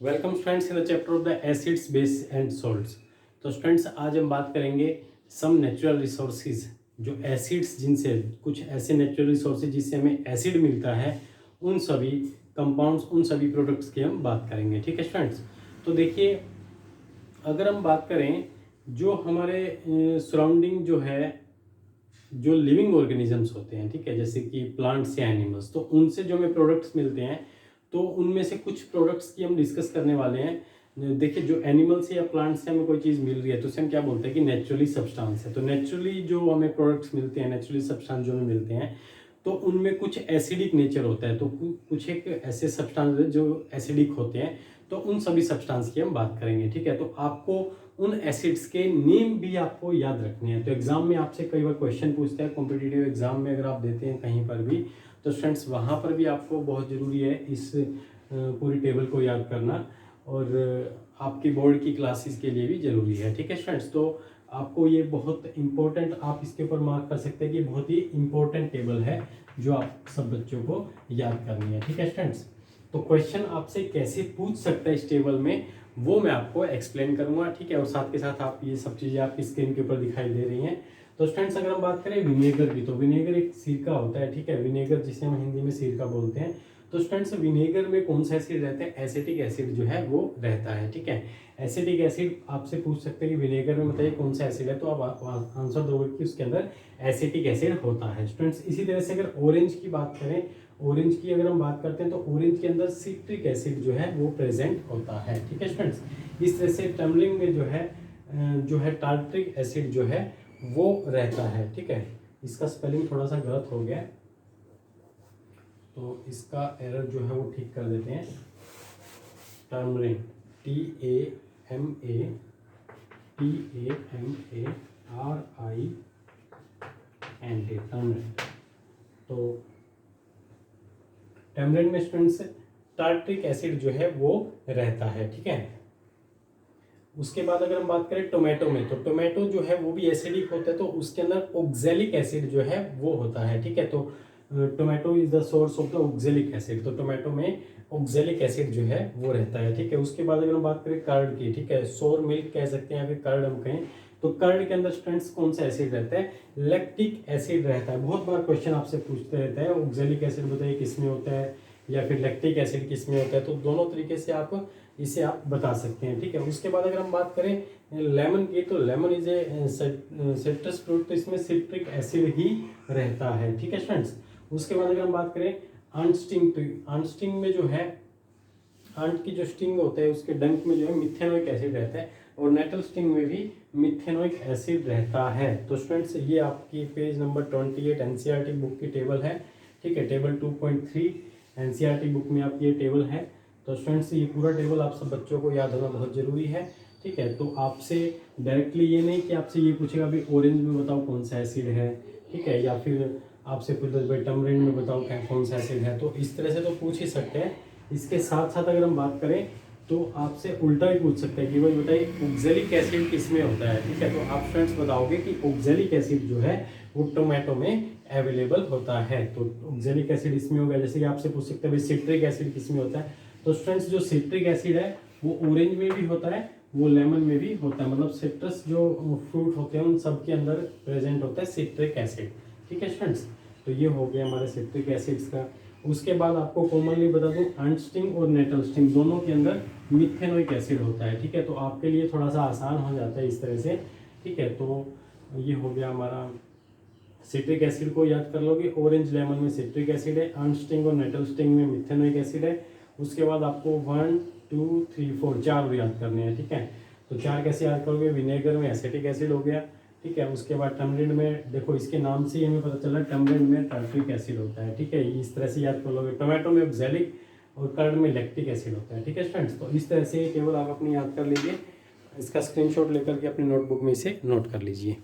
Welcome students in the chapter of the acids base and salts. तो students आज हम बात करेंगे सम नेचुरल रिसोर्सेज, जो एसिड्स जिनसे कुछ ऐसे नेचुरल रिसोर्सेज जिससे हमें एसिड मिलता है, उन सभी कंपाउंड्स, उन सभी प्रोडक्ट्स की हम बात करेंगे। ठीक है स्टूडेंट्स, तो देखिए अगर हम बात करें जो हमारे सराउंडिंग जो है, जो लिविंग ऑर्गेनिजम्स होते हैं, ठीक है, जैसे कि प्लांट्स या एनिमल्स, तो उनसे जो हमें प्रोडक्ट्स मिलते हैं, तो उनमें से कुछ प्रोडक्ट्स की हम डिस्कस करने वाले हैं। देखिए जो एनिमल्स या प्लांट्स से हमें कोई चीज़ मिल रही है तो उसे हम क्या बोलते हैं कि नेचुरली सब्सटेंस है। तो नेचुरली जो हमें प्रोडक्ट्स मिलते हैं, नेचुरली सब्सटेंस जो हमें मिलते हैं, तो उनमें कुछ एसिडिक नेचर होता है। तो कुछ एक ऐसे सब्सटेंस जो एसिडिक होते हैं, तो उन सभी सब्सटेंस की हम बात करेंगे। ठीक है, तो आपको उन एसिड्स के नेम भी आपको याद रखने हैं। तो एग्जाम में आपसे कई बार क्वेश्चन पूछते हैं, कॉम्पिटिटिव एग्जाम में अगर आप देते हैं कहीं पर भी, तो स्टूडेंट्स वहाँ पर भी आपको बहुत ज़रूरी है इस पूरी टेबल को याद करना, और आपकी बोर्ड की क्लासेस के लिए भी ज़रूरी है। ठीक है स्टूडेंट्स, तो आपको ये बहुत इंपॉर्टेंट, आप इसके ऊपर मार्क कर सकते हैं कि बहुत ही इंपॉर्टेंट टेबल है जो आप सब बच्चों को याद करनी है। ठीक है स्टूडेंट्स, तो क्वेश्चन आपसे कैसे पूछ सकता है इस टेबल में, वो मैं आपको एक्सप्लेन करूंगा। ठीक है, और साथ के साथ आप ये सब चीज़ें आपकी स्क्रीन के ऊपर दिखाई दे रही हैं। तो स्टूडेंट्स अगर हम बात करें विनेगर की, तो विनेगर एक सिरका होता है। ठीक है, विनेगर जिसे हम हिंदी में सिरका बोलते हैं। तो स्टूडेंट्स विनेगर में कौन सा एसिड रहता है? एसिटिक एसिड जो है वो रहता है। ठीक है, एसिटिक एसिड आपसे पूछ सकते हैं कि विनेगर में बताइए कौन सा एसिड है, तो आप आंसर दोगे कि उसके अंदर एसिटिक एसिड होता है। स्टूडेंट्स इसी तरह से अगर ऑरेंज की बात करें, ऑरेंज की अगर हम बात करते हैं, तो ऑरेंज के अंदर सिट्रिक एसिड जो है वो प्रेजेंट होता है। ठीक है स्टूडेंट्स, इस तरह से टर्मरिक में जो है टार्ट्रिक एसिड जो है वो रहता है। ठीक है, इसका स्पेलिंग थोड़ा सा गलत हो गया, तो इसका एरर जो है वो ठीक कर देते हैं। Turmeric, TAMARINT, turmeric. तो टैमरिन में स्टूडेंट्स टार्ट्रिक एसिड जो है वो रहता है। ठीक है, उसके बाद अगर हम बात करें टोमेटो में, तो टोमेटो जो है वो भी एसिडिक होता है, तो उसके अंदर ऑक्जेलिक एसिड जो है वो होता है। ठीक है, तो tomato is the source of the oxalic acid, तो टोमेटो में ऑक्जेलिक एसिड जो है वो रहता है। ठीक है, उसके बाद अगर हम बात करें कर्ड की, ठीक है, सोर मिल्क कह सकते हैं या फिर कर्ड हम कहें, तो कर्ड के अंदर स्टूडेंट्स कौन सा एसिड रहता है? लैक्टिक एसिड रहता है। बहुत बार क्वेश्चन आपसे पूछते रहता है ऑक्जेलिक एसिड बताइए किस में होता है, या फिर लैक्टिक एसिड किस में होता है, तो दोनों तरीके से आप इसे आप बता सकते हैं। ठीक है, उसके बाद अगर हम बात करें लेमन की, तो lemon is a citrus fruit, तो इसमें सिट्रिक एसिड ही रहता है। ठीक है स्टूडेंट्स, उसके बाद अगर हम बात करें आंट स्टिंग, तो आंट स्टिंग में जो है, आंट की जो स्टिंग होता है उसके डंक में जो है मिथेनोइक एसिड रहता है, और नेटल स्टिंग में भी मिथेनोइक एसिड रहता है। तो स्टूडेंट्स ये आपकी पेज नंबर 28 एनसीईआरटी बुक की टेबल है। ठीक है, टेबल 2.3 एनसीईआरटी बुक में आपकी ये टेबल है। तो स्टूडेंट्स ये पूरा टेबल आप सब बच्चों को याद होना बहुत जरूरी है। ठीक है, तो आपसे डायरेक्टली ये नहीं कि आपसे ये पूछेगा भाई ऑरेंज में बताओ कौन सा एसिड है, ठीक है, या फिर आपसे पूछ भाई टमरिन में बताओ कौन सा एसिड है, तो इस तरह से तो पूछ ही सकते हैं। इसके साथ साथ अगर हम बात करें तो आपसे उल्टा भी पूछ सकते हैं कि भाई बताइए ऑक्जेलिक एसिड किस में होता है। ठीक है, तो आप स्टूडेंट्स बताओगे कि ऑक्जेलिक एसिड जो है वो टोमेटो में अवेलेबल होता है। तो ऑक्जेलिक एसिड इसमें होगा। जैसे कि आपसे पूछ सकते हैं भाई सिट्रिक एसिड किस में होता है, तो स्टूडेंट्स जो सिट्रिक एसिड है वो ऑरेंज में भी होता है, वो लेमन में भी होता है, मतलब सिट्रस जो फ्रूट होते हैं उन सब के अंदर प्रेजेंट होता है सिट्रिक एसिड। ठीक है स्टूडेंट्स, तो ये हो गया हमारे सिट्रिक एसिड्स का। उसके बाद आपको कॉमनली बता दूं आंट स्टिंग और नेटल स्टिंग दोनों के अंदर मिथेनोइक एसिड होता है। ठीक है, तो आपके लिए थोड़ा सा आसान हो जाता है इस तरह से। ठीक है, तो ये हो गया हमारा, सिट्रिक एसिड को याद कर लो कि ऑरेंज लेमन में सिट्रिक एसिड है, आंट स्टिंग और नेटल स्टिंग में मिथेनोइक एसिड है। उसके बाद आपको 1 2 3 4 चार याद करने हैं। ठीक है, तो चार कैसे याद करोगे? विनेगर में एसिटिक एसिड हो गया। ठीक है, उसके बाद टमरिन में, देखो इसके नाम से ही हमें पता चला टमरिन में टार्ट्रिक एसिड होता है। ठीक है, इस तरह से याद कर लोगे। टोमेटो में ऑक्जेलिक और कर्ड में लैक्टिक एसिड होता है। ठीक है स्टूडेंट्स, तो इस तरह से ये टेबल आप अपनी याद कर लीजिए। इसका स्क्रीनशॉट लेकर के अपनी नोटबुक में इसे नोट कर लीजिए।